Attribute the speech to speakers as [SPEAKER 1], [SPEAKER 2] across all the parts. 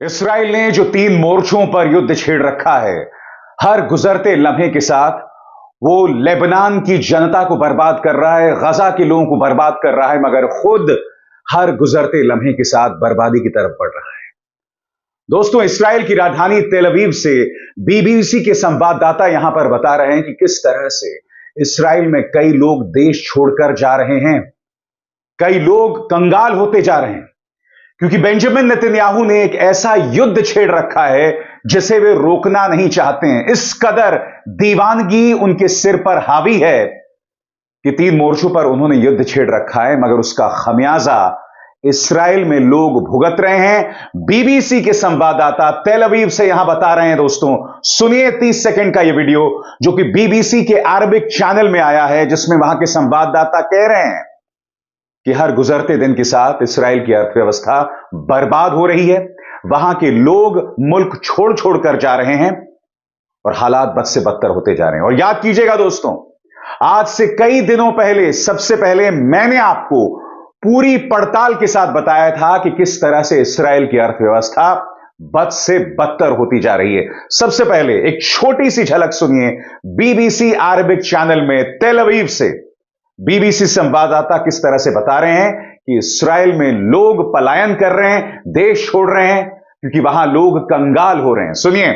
[SPEAKER 1] Israel ने जो 3 मोर्चों पर युद्ध छेड़ रखा है, हर गुजरते लम्हे के साथ वो लेबनान की जनता को बर्बाद कर रहा है, गजा के लोगों को बर्बाद कर रहा है, मगर खुद हर गुजरते लम्हे के साथ बर्बादी की तरफ बढ़ रहा है। दोस्तों, इसराइल की राजधानी तेल अवीव से बीबीसी के संवाददाता यहां पर बता रहे हैं कि किस तरह से इसराइल में कई लोग देश छोड़कर जा रहे हैं, कई लोग कंगाल होते जा रहे हैं, क्योंकि बेंजामिन नेतन्याहू ने एक ऐसा युद्ध छेड़ रखा है जिसे वे रोकना नहीं चाहते हैं। इस कदर दीवानगी उनके सिर पर हावी है कि 3 मोर्चों पर उन्होंने युद्ध छेड़ रखा है, मगर उसका खमियाजा इसराइल में लोग भुगत रहे हैं। बीबीसी के संवाददाता तेल अवीव से यहां बता रहे हैं। दोस्तों सुनिए 30 सेकंड का यह वीडियो जो कि बीबीसी के अरबिक चैनल में आया है, जिसमें वहां के संवाददाता कह रहे हैं कि हर गुजरते दिन के साथ इसराइल की अर्थव्यवस्था बर्बाद हो रही है, वहां के लोग मुल्क छोड़ छोड़ कर जा रहे हैं और हालात बद से बदतर होते जा रहे हैं। और याद कीजिएगा दोस्तों, आज से कई दिनों पहले, सबसे पहले मैंने आपको पूरी पड़ताल के साथ बताया था कि किस तरह से इसराइल की अर्थव्यवस्था बद से बदतर होती जा रही है। सबसे पहले एक छोटी सी झलक सुनिए बीबीसी अरबिक चैनल में तेल अवीव से बीबीसी संवाददाता किस तरह से बता रहे हैं कि इसराइल में लोग पलायन कर रहे हैं, देश छोड़ रहे हैं, क्योंकि वहां लोग कंगाल हो रहे हैं। सुनिए।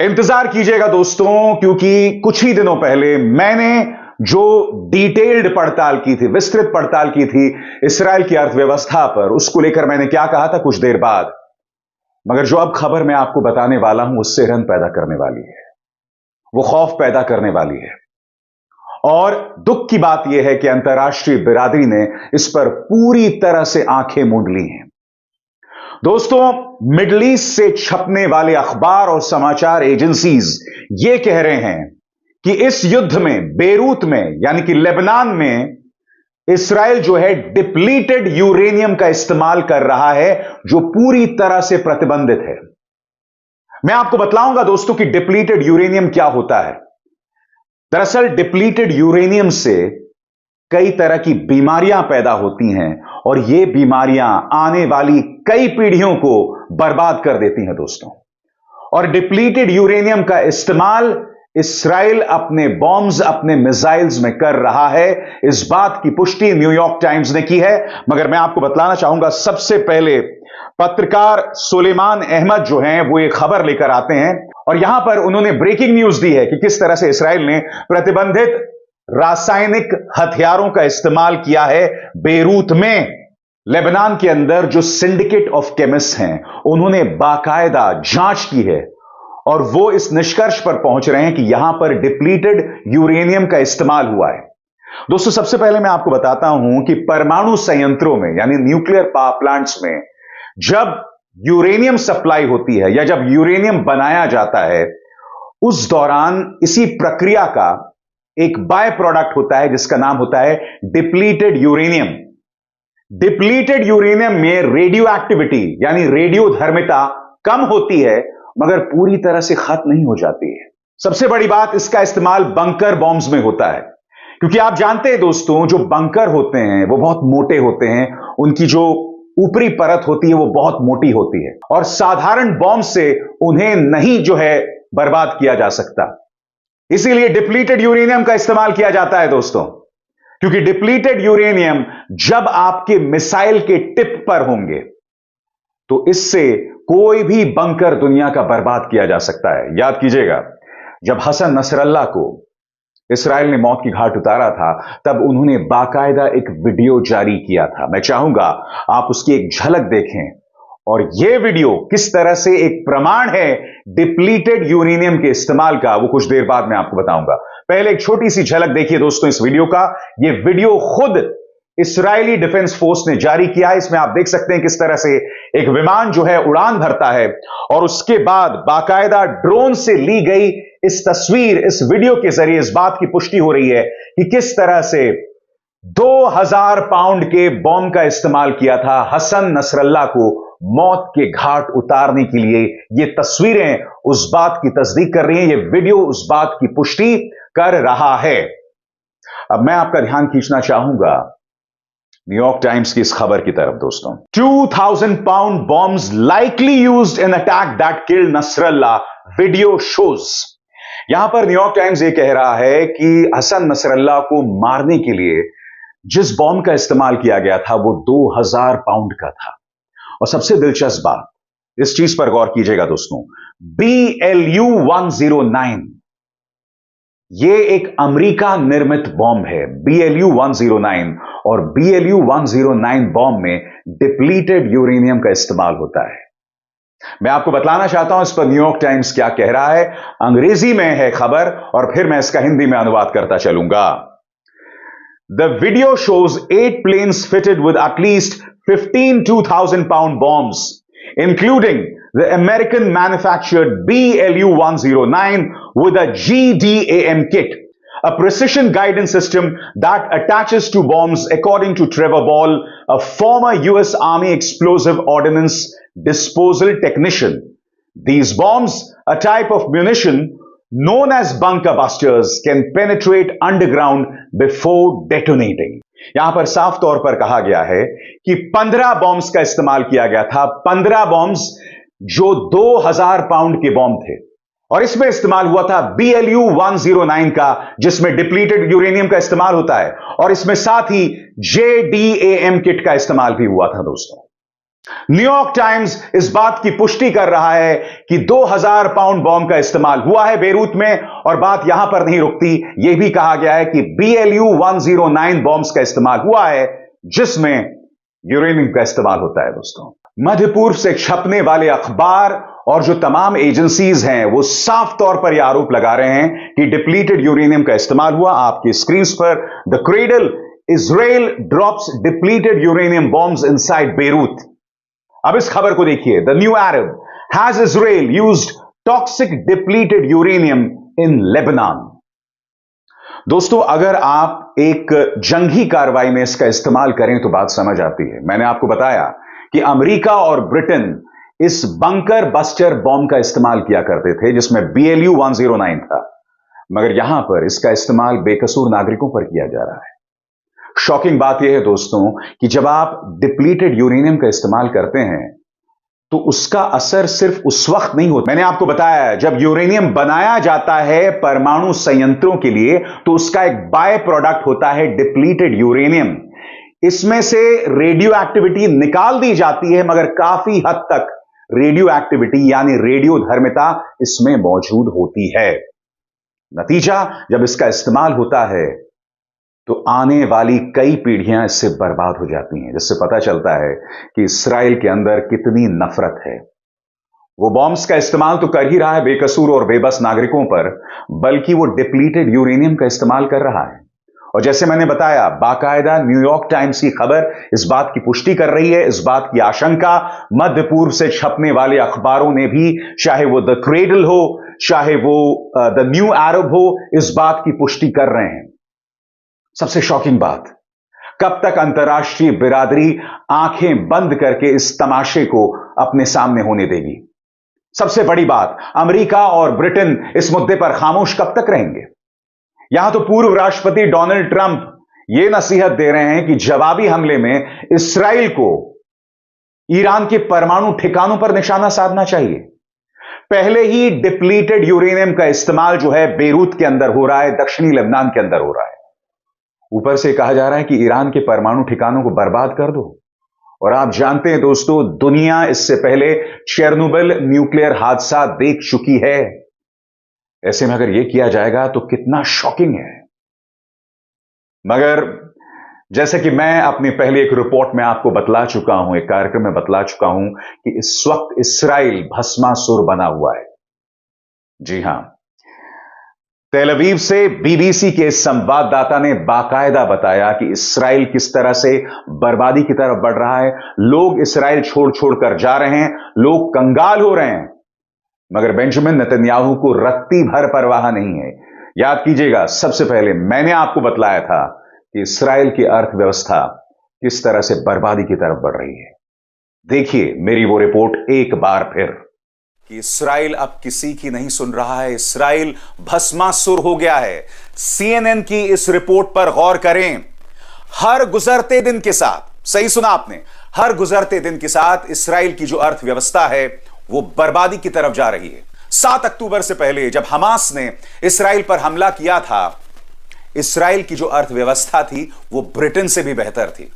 [SPEAKER 1] इंतजार कीजिएगा दोस्तों, क्योंकि कुछ ही दिनों पहले मैंने जो डिटेल्ड पड़ताल की थी, विस्तृत पड़ताल की थी इसराइल की अर्थव्यवस्था पर, उसको लेकर मैंने क्या कहा था कुछ देर बाद, मगर जो अब खबर मैं आपको बताने वाला हूं उससे रन पैदा करने वाली है, वो खौफ पैदा करने वाली है। और दुख की बात यह है कि अंतर्राष्ट्रीय बिरादरी ने इस पर पूरी तरह से आंखें मूंद ली हैं। दोस्तों, मिडल ईस्ट से छपने वाले अखबार और समाचार एजेंसीज ये कह रहे हैं कि इस युद्ध में, बेरूत में यानी कि लेबनान में, इसराइल जो है डिप्लीटेड यूरेनियम का इस्तेमाल कर रहा है, जो पूरी तरह से प्रतिबंधित है। मैं आपको बतलाऊंगा दोस्तों कि डिप्लीटेड यूरेनियम क्या होता है। दरअसल डिप्लीटेड यूरेनियम से कई तरह की बीमारियां पैदा होती हैं और ये बीमारियां आने वाली कई पीढ़ियों को बर्बाद कर देती हैं दोस्तों। और डिप्लीटेड यूरेनियम का इस्तेमाल इसराइल अपने बॉम्ब्स, अपने मिसाइल्स में कर रहा है। इस बात की पुष्टि न्यूयॉर्क टाइम्स ने की है। मगर मैं आपको बतलाना चाहूंगा, सबसे पहले पत्रकार सुलेमान अहमद जो हैं वो एक खबर लेकर आते हैं और यहां पर उन्होंने ब्रेकिंग न्यूज दी है कि किस तरह से इसराइल ने प्रतिबंधित रासायनिक हथियारों का इस्तेमाल किया है बेरूत में। लेबनान के अंदर जो सिंडिकेट ऑफ केमिस्ट हैं, उन्होंने बाकायदा जांच की है और वो इस निष्कर्ष पर पहुंच रहे हैं कि यहां पर डिप्लीटेड यूरेनियम का इस्तेमाल हुआ है। दोस्तों, सबसे पहले मैं आपको बताता हूं कि परमाणु संयंत्रों में यानी न्यूक्लियर पावर प्लांट्स में जब यूरेनियम सप्लाई होती है या जब यूरेनियम बनाया जाता है, उस दौरान इसी प्रक्रिया का एक बाय प्रोडक्ट होता है जिसका नाम होता है डिप्लीटेड यूरेनियम। डिप्लीटेड यूरेनियम में रेडियो एक्टिविटी यानी रेडियो धर्मिता कम होती है, मगर पूरी तरह से खत्म नहीं हो जाती है। सबसे बड़ी बात, इसका इस्तेमाल बंकर बॉम्ब्स में होता है, क्योंकि आप जानते हैं दोस्तों, जो बंकर होते हैं वो बहुत मोटे होते हैं, उनकी जो ऊपरी परत होती है वो बहुत मोटी होती है और साधारण बॉम्ब से उन्हें नहीं जो है बर्बाद किया जा सकता। इसीलिए डिप्लीटेड यूरेनियम का इस्तेमाल किया जाता है दोस्तों, क्योंकि डिप्लीटेड यूरेनियम जब आपके मिसाइल के टिप पर होंगे तो इससे कोई भी बंकर दुनिया का बर्बाद किया जा सकता है। याद कीजिएगा, जब हसन नसरल्लाह को इसराइल ने मौत की घाट उतारा था, तब उन्होंने बाकायदा एक वीडियो जारी किया था। मैं चाहूंगा आप उसकी एक झलक देखें और यह वीडियो किस तरह से एक प्रमाण है डिप्लीटेड यूरेनियम के इस्तेमाल का, वो कुछ देर बाद मैं आपको बताऊंगा। पहले एक छोटी सी झलक देखिए दोस्तों इस वीडियो का। यह वीडियो खुद इस्राइली डिफेंस फोर्स ने जारी किया है। इसमें आप देख सकते हैं किस तरह से एक विमान जो है उड़ान भरता है और उसके बाद बाकायदा ड्रोन से ली गई इस तस्वीर, इस वीडियो के जरिए इस बात की पुष्टि हो रही है कि किस तरह से 2000 पाउंड के बॉम्ब का इस्तेमाल किया था हसन नसरल्लाह को मौत के घाट उतारने के लिए। ये तस्वीरें उस बात की तस्दीक कर रही हैं, ये वीडियो उस बात की पुष्टि कर रहा है। अब मैं आपका ध्यान खींचना चाहूंगा न्यूयॉर्क टाइम्स की इस खबर की तरफ दोस्तों। 2000 pound bombs likely used in attack that killed Nasrallah, video shows. यहां पर न्यूयॉर्क टाइम्स ये कह रहा है कि हसन नसरल्ला को मारने के लिए जिस बॉम्ब का इस्तेमाल किया गया था वो 2000 पाउंड का था। और सबसे दिलचस्प बात, इस चीज पर गौर कीजिएगा दोस्तों, BLU 109 ये एक अमेरिका निर्मित बॉम्ब है, BLU 109। और BLU 109 बॉम्ब में डिप्लीटेड यूरेनियम का इस्तेमाल होता है। मैं आपको बतलाना चाहता हूं इस पर न्यूयॉर्क टाइम्स क्या कह रहा है। अंग्रेजी में है खबर और फिर मैं इसका हिंदी में अनुवाद करता चलूंगा। The video shows 8 planes fitted with at least 15 2,000 pound bombs, including the American manufactured BLU 109 with a GDAM kit, a precision guidance system that attaches to bombs, according to Trevor Ball, a former US Army explosive ordnance disposal technician. These bombs, a type of munition known as bunker busters, can penetrate underground before detonating. यहां पर साफ तौर पर कहा गया है कि 15 bombs का इस्तेमाल किया गया था, 15 बॉम्ब्स जो 2000 पाउंड के बॉम्ब थे। और इसमें इस्तेमाल हुआ था BLU 109 का, जिसमें डिप्लीटेड यूरेनियम का इस्तेमाल होता है। और इसमें साथ ही JDAM किट का इस्तेमाल भी हुआ था दोस्तों। न्यूयॉर्क टाइम्स इस बात की पुष्टि कर रहा है कि 2000 पाउंड बॉम्ब का इस्तेमाल हुआ है बेरूत में। और बात यहां पर नहीं रुकती, यह भी कहा गया है कि BLU 109 बॉम्ब्स का इस्तेमाल हुआ है जिसमें यूरेनियम का इस्तेमाल होता है दोस्तों। मध्य पूर्व से छपने वाले अखबार और जो तमाम एजेंसीज हैं वो साफ तौर पर यह आरोप लगा रहे हैं कि डिप्लीटेड यूरेनियम का इस्तेमाल हुआ। आपकी स्क्रीन पर the cradle, Israel drops depleted uranium bombs inside Beirut. अब इस खबर को देखिए। The new Arab, has Israel used toxic depleted uranium in Lebanon. दोस्तों, अगर आप एक जंगी कार्रवाई में इसका इस्तेमाल करें तो बात समझ आती है। मैंने आपको बताया कि अमेरिका और ब्रिटेन इस बंकर बस्टर बॉम्ब का इस्तेमाल किया करते थे जिसमें BLU 109 था, मगर यहां पर इसका इस्तेमाल बेकसूर नागरिकों पर किया जा रहा है। शॉकिंग बात यह है दोस्तों कि जब आप डिप्लीटेड यूरेनियम का इस्तेमाल करते हैं तो उसका असर सिर्फ उस वक्त नहीं होता। मैंने आपको बताया, जब यूरेनियम बनाया जाता है परमाणु संयंत्रों के लिए तो उसका एक बाय प्रोडक्ट होता है डिप्लीटेड यूरेनियम। इसमें से रेडियो एक्टिविटी निकाल दी जाती है, मगर काफी हद तक रेडियो एक्टिविटी यानी रेडियोधर्मिता इसमें मौजूद होती है। नतीजा, जब इसका इस्तेमाल होता है तो आने वाली कई पीढ़ियां इससे बर्बाद हो जाती हैं, जिससे पता चलता है कि इस्राइल के अंदर कितनी नफरत है। वो बॉम्ब्स का इस्तेमाल तो कर ही रहा है बेकसूर और बेबस नागरिकों पर, बल्कि वो डिप्लीटेड यूरेनियम का इस्तेमाल कर रहा है। और जैसे मैंने बताया, बाकायदा न्यूयॉर्क टाइम्स की खबर इस बात की पुष्टि कर रही है। इस बात की आशंका मध्य पूर्व से छपने वाले अखबारों ने भी, चाहे वो द क्रेडल हो, चाहे वो द न्यू अरब हो, इस बात की पुष्टि कर रहे हैं। सबसे शॉकिंग बात, कब तक अंतर्राष्ट्रीय बिरादरी आंखें बंद करके इस तमाशे को अपने सामने होने देगी? सबसे बड़ी बात, अमेरिका और ब्रिटेन इस मुद्दे पर खामोश कब तक रहेंगे? यहां तो पूर्व राष्ट्रपति डोनाल्ड ट्रंप यह नसीहत दे रहे हैं कि जवाबी हमले में इस्राइल को ईरान के परमाणु ठिकानों पर निशाना साधना चाहिए। पहले ही डिप्लीटेड यूरेनियम का इस्तेमाल जो है बेरूत के अंदर हो रहा है, दक्षिणी लेबनान के अंदर हो रहा है। ऊपर से कहा जा रहा है कि ईरान के परमाणु ठिकानों को बर्बाद कर दो। और आप जानते हैं दोस्तों, दुनिया इससे पहले चेरनोबिल न्यूक्लियर हादसा देख चुकी है। ऐसे में अगर यह किया जाएगा तो कितना शॉकिंग है। मगर जैसे कि मैं अपनी पहले एक रिपोर्ट में आपको बतला चुका हूं, एक कार्यक्रम में बतला चुका हूं कि इस वक्त इस्राइल भस्मासुर बना हुआ है। जी हां, तेल अवीव से BBC के संवाददाता ने बाकायदा बताया कि इस्राइल किस तरह से बर्बादी की तरफ बढ़ रहा है। लोग इस्राइल छोड़ छोड़ कर जा रहे हैं, लोग कंगाल हो रहे हैं, मगर बेंजामिन नेतन्याहू को रत्ती भर परवाह नहीं है। याद कीजिएगा, सबसे पहले मैंने आपको बतलाया था कि इस्राइल की अर्थव्यवस्था किस तरह से बर्बादी की तरफ बढ़ रही है। देखिए मेरी वो रिपोर्ट एक बार फिर कि इस्राइल अब किसी की नहीं सुन रहा है। इस्राइल भस्मासुर हो गया है। CNN की इस रिपोर्ट पर गौर करें। हर गुजरते दिन के साथ, सही सुना आपने, हर गुजरते दिन के साथ इस्राइल की जो अर्थव्यवस्था है वो बर्बादी की तरफ जा रही है। 7 अक्टूबर से पहले जब हमास ने इस्राइल पर हमला किया था, इस्राइल की जो अर्थव्यवस्था थी वो ब्रिटेन से भी बेहतर थी।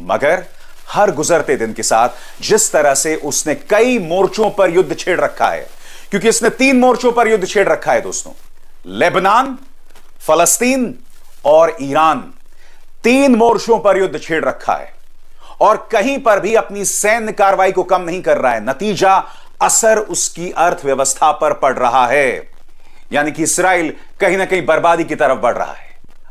[SPEAKER 1] मगर हर गुजरते दिन के साथ जिस तरह से उसने कई मोर्चों पर युद्ध छेड़ रखा है, क्योंकि इसने 3 मोर्चों पर युद्ध छेड़ रखा है दोस्तों, लेबनान, फलस्तीन और ईरान, 3 मोर्चों पर युद्ध छेड़ रखा है और कहीं पर भी अपनी सैन्य कार्रवाई को कम नहीं कर रहा है। नतीजा, असर उसकी अर्थव्यवस्था पर पड़ रहा है, यानी कि इस्राइल कहीं ना कहीं बर्बादी की तरफ बढ़ रहा है।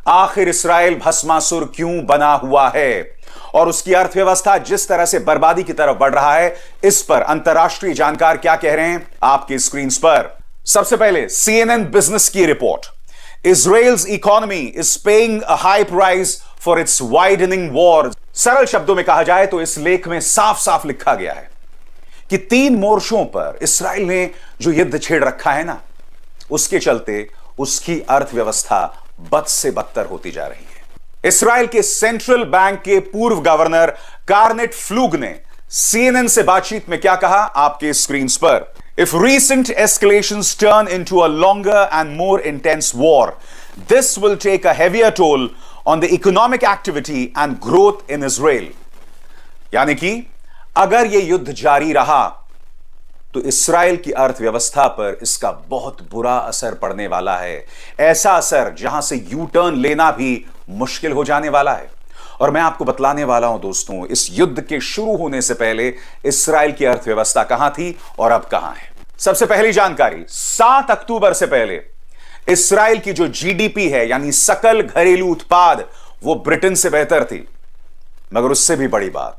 [SPEAKER 1] आखिर इस्राइल भस्मासुर क्यों बना हुआ है और उसकी अर्थव्यवस्था जिस तरह से बर्बादी की तरफ बढ़ रहा है, इस पर अंतरराष्ट्रीय जानकार क्या कह रहे हैं आपकी स्क्रीन पर। सबसे पहले CNN बिजनेस की report, Israel's economy is paying a high price for its widening war. सरल शब्दों में कहा जाए तो इस लेख में साफ साफ लिखा गया है कि 3 मोर्चों पर इस्राइल ने जो युद्ध छेड़ रखा है ना, उसके चलते उसकी अर्थव्यवस्था बद से बदतर होती जा रही है। इस्राइल के सेंट्रल बैंक के पूर्व गवर्नर कार्नेट फ्लूग ने CNN से बातचीत में क्या कहा आपके स्क्रीन पर। If recent escalations turn into a longer and more intense war, this will take a heavier toll on the economic activity and growth in Israel. यानी कि अगर यह युद्ध जारी रहा तो इस्राइल की अर्थव्यवस्था पर इसका बहुत बुरा असर पड़ने वाला है। ऐसा असर जहां से यू टर्न लेना भी मुश्किल हो जाने वाला है। और मैं आपको बतलाने वाला हूं दोस्तों, इस युद्ध के शुरू होने से पहले इस्राइल की अर्थव्यवस्था कहां थी और अब कहां है। सबसे पहली जानकारी, 7 अक्टूबर से पहले इस्राइल की जो GDP है, यानी सकल घरेलू उत्पाद, वो ब्रिटेन से बेहतर थी। मगर उससे भी बड़ी बात,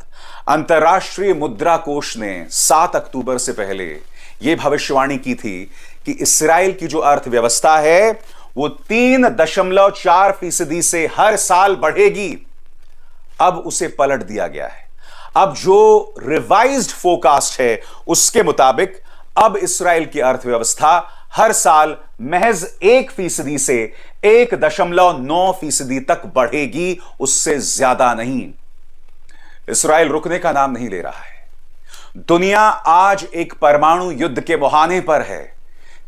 [SPEAKER 1] अंतर्राष्ट्रीय मुद्रा कोष ने 7 अक्टूबर से पहले यह भविष्यवाणी की थी कि इस्राइल की जो अर्थव्यवस्था है वो 3.4% से हर साल बढ़ेगी। अब उसे पलट दिया गया है। अब जो रिवाइज्ड फोरकास्ट है उसके मुताबिक अब इस्राइल की अर्थव्यवस्था हर साल महज 1% से 1.9% तक बढ़ेगी, उससे ज्यादा नहीं। इस्राइल रुकने का नाम नहीं ले रहा है। दुनिया आज एक परमाणु युद्ध के मुहाने पर है।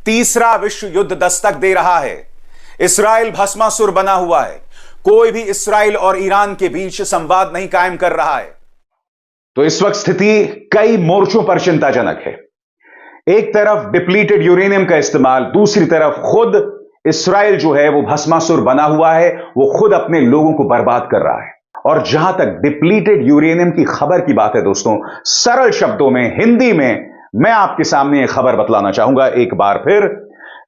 [SPEAKER 1] तीसरा विश्व युद्ध दस्तक दे रहा है। इस्राइल भस्मासुर बना हुआ है। कोई भी इस्राइल और ईरान के बीच संवाद नहीं कायम कर रहा है। तो इस वक्त स्थिति कई मोर्चों पर चिंताजनक है। एक तरफ डिप्लीटेड यूरेनियम का इस्तेमाल, दूसरी तरफ खुद इस्राइल जो है वो भस्मासुर बना हुआ है, वो खुद अपने लोगों को बर्बाद कर रहा है। और जहां तक डिप्लीटेड यूरेनियम की खबर की बात है दोस्तों, सरल शब्दों में हिंदी में मैं आपके सामने एक खबर बतलाना चाहूंगा एक बार फिर।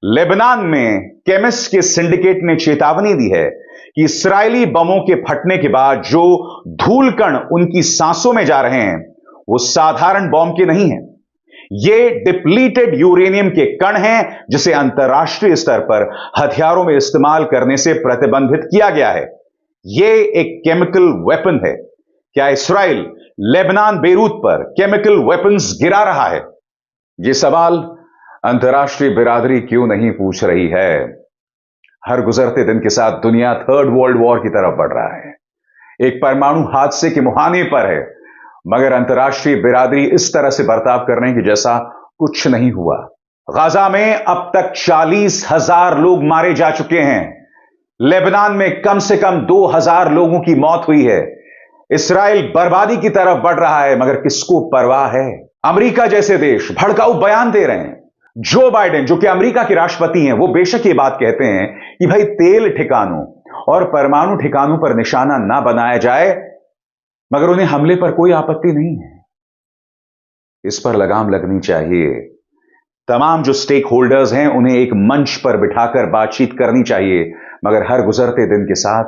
[SPEAKER 1] लेबनान में केमिस्ट के सिंडिकेट ने चेतावनी दी है कि इस्राएली बमों के फटने के बाद जो धूल कण उनकी सांसों में जा रहे हैं वो साधारण बम के नहीं हैं। ये डिप्लीटेड यूरेनियम के कण हैं जिसे अंतर्राष्ट्रीय स्तर पर हथियारों में इस्तेमाल करने से प्रतिबंधित किया गया है। यह एक केमिकल वेपन है। क्या इस्राइल लेबनान बेरूत पर केमिकल वेपन्स गिरा रहा है? यह सवाल अंतर्राष्ट्रीय बिरादरी क्यों नहीं पूछ रही है? हर गुजरते दिन के साथ दुनिया 3rd वर्ल्ड वॉर की तरफ बढ़ रहा है, एक परमाणु हादसे के मुहाने पर है, मगर अंतर्राष्ट्रीय बिरादरी इस तरह से बर्ताव कर रहे हैं कि जैसा कुछ नहीं हुआ। गाजा में अब तक 40,000 लोग मारे जा चुके हैं। लेबनान में कम से कम 2,000 लोगों की मौत हुई है। इस्राइल बर्बादी की तरफ बढ़ रहा है, मगर किसको परवाह है? अमेरिका जैसे देश भड़काऊ बयान दे रहे हैं। जो बाइडेन, जो कि अमेरिका के राष्ट्रपति हैं, वो बेशक ये बात कहते हैं कि भाई तेल ठिकानों और परमाणु ठिकानों पर निशाना ना बनाया जाए, मगर उन्हें हमले पर कोई आपत्ति नहीं है। इस पर लगाम लगनी चाहिए। तमाम जो स्टेक होल्डर्स हैं उन्हें एक मंच पर बिठाकर बातचीत करनी चाहिए, मगर हर गुजरते दिन के साथ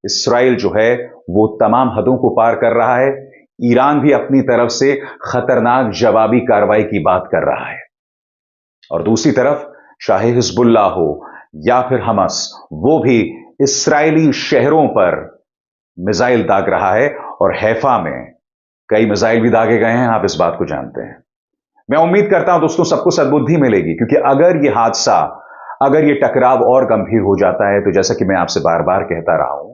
[SPEAKER 1] इस्राइल जो है वो तमाम हदों को पार कर रहा है। ईरान भी अपनी तरफ से खतरनाक जवाबी कार्रवाई की बात कर रहा है, और दूसरी तरफ चाहे हिजबुल्लाह हो या फिर हमास, वो भी इस्राएली शहरों पर मिसाइल दाग रहा है। और हैफा में कई मिसाइल भी दागे गए हैं, आप इस बात को जानते हैं। मैं उम्मीद करता हूं दोस्तों सबको सद्बुद्धि मिलेगी, क्योंकि अगर यह हादसा, अगर यह टकराव और गंभीर हो जाता है तो जैसा कि मैं आपसे बार बार कहता रहा हूं,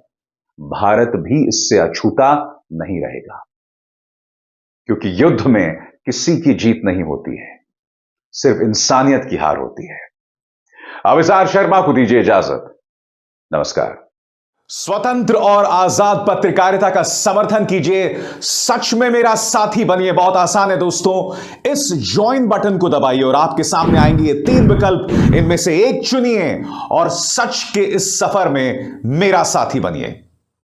[SPEAKER 1] भारत भी इससे अछूता नहीं रहेगा, क्योंकि युद्ध में किसी की जीत नहीं होती है, सिर्फ इंसानियत की हार होती है। अविसार शर्मा को दीजिए इजाजत। नमस्कार। स्वतंत्र और आजाद पत्रकारिता का समर्थन कीजिए, सच में मेरा साथी बनिए। बहुत आसान है दोस्तों, इस ज्वाइन बटन को दबाइए और आपके सामने आएंगे ये 3 विकल्प, इनमें से एक चुनिए और सच के इस सफर में मेरा साथी बनिए।